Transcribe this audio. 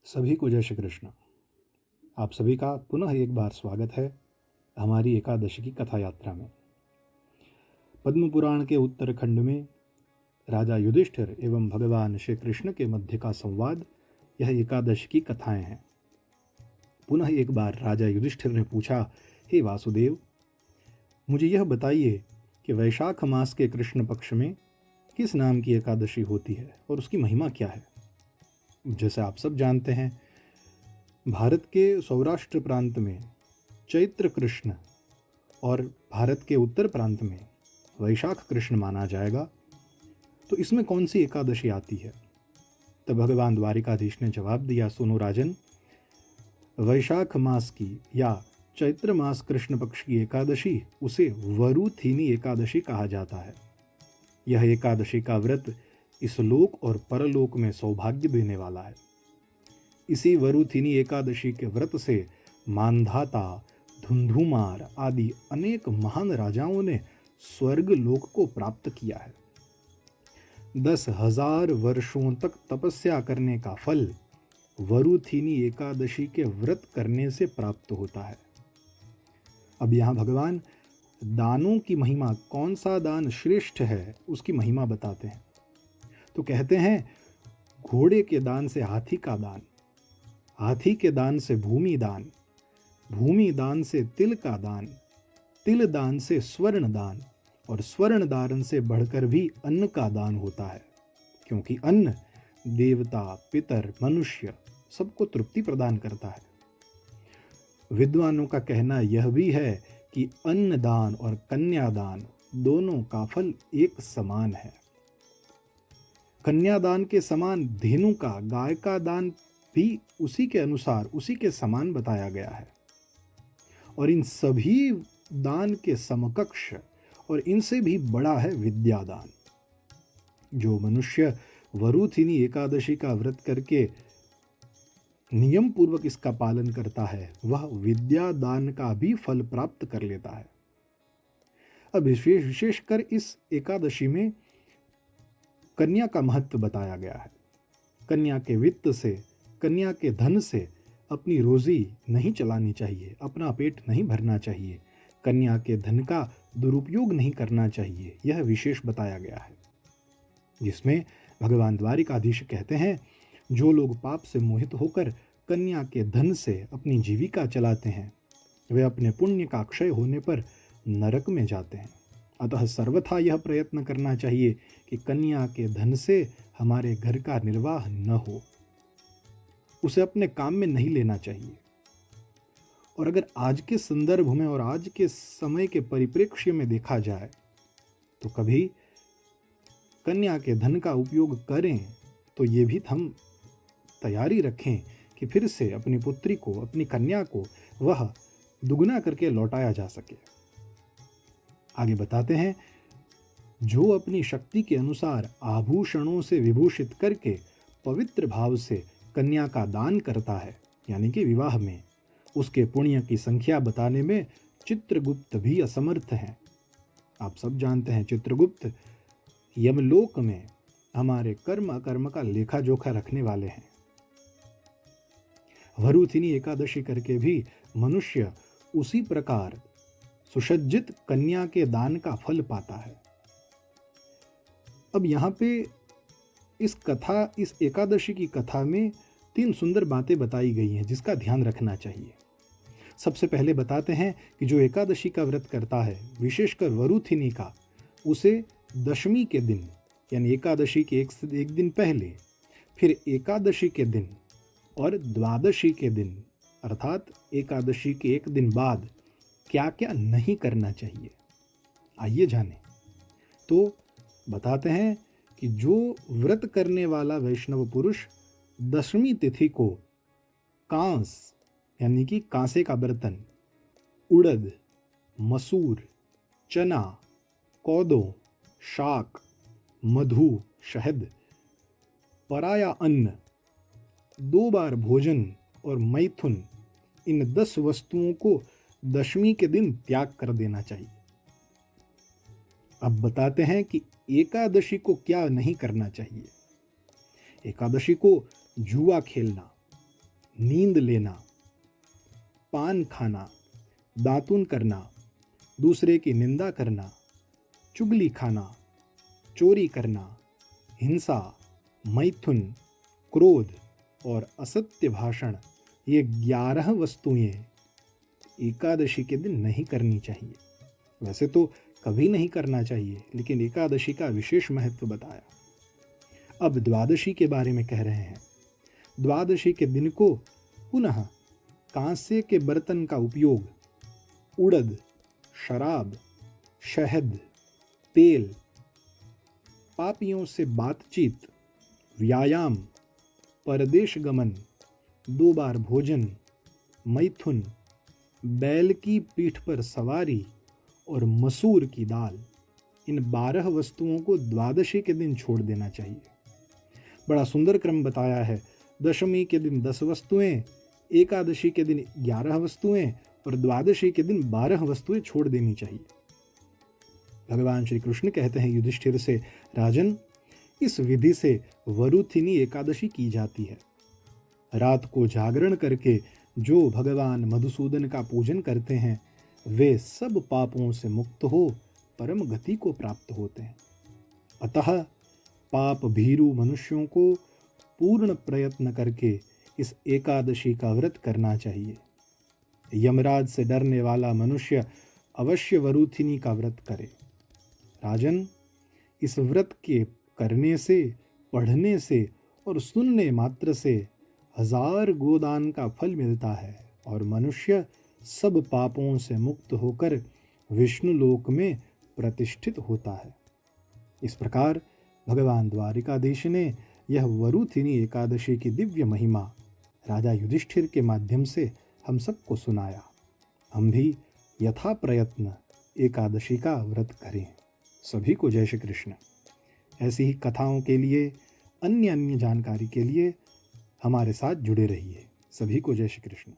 सभी को जय श्री कृष्ण। आप सभी का पुनः एक बार स्वागत है हमारी एकादशी की कथा यात्रा में। पद्म पुराण के उत्तरखंड में राजा युधिष्ठिर एवं भगवान श्री कृष्ण के मध्य का संवाद यह एकादशी की कथाएं हैं। पुनः एक बार राजा युधिष्ठिर ने पूछा, हे वासुदेव, मुझे यह बताइए कि वैशाख मास के कृष्ण पक्ष में किस नाम की एकादशी होती है और उसकी महिमा क्या है। जैसे आप सब जानते हैं, भारत के सौराष्ट्र प्रांत में चैत्र कृष्ण और भारत के उत्तर प्रांत में वैशाख कृष्ण माना जाएगा, तो इसमें कौन सी एकादशी आती है। तब भगवान द्वारिकाधीश ने जवाब दिया, सुनो राजन, वैशाख मास की या चैत्र मास कृष्ण पक्ष की एकादशी उसे वरुथिनी एकादशी कहा जाता है। यह एकादशी का व्रत इस लोक और परलोक में सौभाग्य देने वाला है। इसी वरुथिनी एकादशी के व्रत से मानधाता, धुंधुमार आदि अनेक महान राजाओं ने स्वर्ग लोक को प्राप्त किया है। 10,000 वर्षों तक तपस्या करने का फल वरुथिनी एकादशी के व्रत करने से प्राप्त होता है। अब यहाँ भगवान दानों की महिमा, कौन सा दान श्रेष्ठ है उसकी महिमा बताते हैं। तो कहते हैं, घोड़े के दान से हाथी का दान, हाथी के दान से भूमि दान, भूमि दान से तिल का दान, तिल दान से स्वर्ण दान और स्वर्ण दान से बढ़कर भी अन्न का दान होता है, क्योंकि अन्न देवता, पितर, मनुष्य सबको तृप्ति प्रदान करता है। विद्वानों का कहना यह भी है कि अन्न दान और कन्यादान दोनों का फल एक समान है। कन्यादान के समान धेनु का, गाय का दान भी उसी के अनुसार, उसी के समान बताया गया है। और इन सभी दान के समकक्ष और इनसे भी बड़ा है विद्यादान। जो मनुष्य वरुथिनी एकादशी का व्रत करके नियम पूर्वक इसका पालन करता है, वह विद्यादान का भी फल प्राप्त कर लेता है। अब विशेषकर इस एकादशी में कन्या का महत्व बताया गया है। कन्या के वित्त से, कन्या के धन से अपनी रोजी नहीं चलानी चाहिए, अपना पेट नहीं भरना चाहिए, कन्या के धन का दुरुपयोग नहीं करना चाहिए, यह विशेष बताया गया है। जिसमें भगवान द्वारिकाधीश कहते हैं, जो लोग पाप से मोहित होकर कन्या के धन से अपनी जीविका चलाते हैं, वे अपने पुण्य का क्षय होने पर नरक में जाते हैं। अतः सर्वथा यह प्रयत्न करना चाहिए कि कन्या के धन से हमारे घर का निर्वाह न हो, उसे अपने काम में नहीं लेना चाहिए। और अगर आज के संदर्भ में और आज के समय के परिप्रेक्ष्य में देखा जाए, तो कभी कन्या के धन का उपयोग करें तो ये भी हम तैयारी रखें कि फिर से अपनी पुत्री को, अपनी कन्या को वह दुगना करके लौटाया जा सके। आगे बताते हैं, जो अपनी शक्ति के अनुसार आभूषणों से विभूषित करके पवित्र भाव से कन्या का दान करता है, यानी कि विवाह में, उसके पुण्य की संख्या बताने में चित्रगुप्त भी असमर्थ हैं। आप सब जानते हैं, चित्रगुप्त यमलोक में हमारे कर्म अकर्म का लेखा जोखा रखने वाले हैं। वरुथिनी एकादशी करके भी मनुष्य उसी प्रकार सुसज्जित कन्या के दान का फल पाता है। अब यहाँ पे इस एकादशी की कथा में 3 सुंदर बातें बताई गई हैं, जिसका ध्यान रखना चाहिए। सबसे पहले बताते हैं कि जो एकादशी का व्रत करता है, विशेषकर वरुथिनी का, उसे दशमी के दिन, यानी एकादशी के एक दिन पहले, फिर एकादशी के दिन और द्वादशी के दिन, अर्थात एकादशी के एक दिन बाद क्या क्या नहीं करना चाहिए। आइए जानें। तो बताते हैं कि जो व्रत करने वाला वैष्णव पुरुष दशमी तिथि को कांस, यानी कि कांसे का बर्तन, उड़द, मसूर, चना, कोदो, शाक, मधु, शहद, पराया अन्न, 2 बार भोजन और मैथुन, इन 10 वस्तुओं को दशमी के दिन त्याग कर देना चाहिए। अब बताते हैं कि एकादशी को क्या नहीं करना चाहिए। एकादशी को जुआ खेलना, नींद लेना, पान खाना, दातून करना, दूसरे की निंदा करना, चुगली खाना, चोरी करना, हिंसा, मैथुन, क्रोध और असत्य भाषण, ये 11 वस्तुएं एकादशी के दिन नहीं करनी चाहिए। वैसे तो कभी नहीं करना चाहिए, लेकिन एकादशी का विशेष महत्व बताया। अब द्वादशी के बारे में कह रहे हैं। द्वादशी के दिन को पुनः कांसे के बर्तन का उपयोग, उड़द, शराब, शहद, तेल, पापियों से बातचीत, व्यायाम, परदेश गमन, 2 बार भोजन, मैथुन, बैल की पीठ पर सवारी और मसूर की दाल, इन 12 वस्तुओं को द्वादशी के दिन छोड़ देना चाहिए। बड़ा सुंदर क्रम बताया है। दशमी के दिन 10 वस्तुएं, एकादशी के दिन 11 वस्तुएं और द्वादशी के दिन 12 वस्तुएं छोड़ देनी चाहिए। भगवान श्री कृष्ण कहते हैं युधिष्ठिर से, राजन, इस विधि से वरुथिनी एकादशी की जाती है। रात को जागरण करके जो भगवान मधुसूदन का पूजन करते हैं, वे सब पापों से मुक्त हो परम गति को प्राप्त होते हैं। अतः पाप भीरु मनुष्यों को पूर्ण प्रयत्न करके इस एकादशी का व्रत करना चाहिए। यमराज से डरने वाला मनुष्य अवश्य वरुथिनी का व्रत करे। राजन, इस व्रत के करने से, पढ़ने से और सुनने मात्र से 1000 गोदान का फल मिलता है और मनुष्य सब पापों से मुक्त होकर विष्णु लोक में प्रतिष्ठित होता है। इस प्रकार भगवान द्वारिकाधीश ने यह वरुथिनी एकादशी की दिव्य महिमा राजा युधिष्ठिर के माध्यम से हम सबको सुनाया। हम भी यथा प्रयत्न एकादशी का व्रत करें। सभी को जय श्री कृष्ण। ऐसी ही कथाओं के लिए, अन्य जानकारी के लिए हमारे साथ जुड़े रहिए। सभी को जय श्री कृष्ण।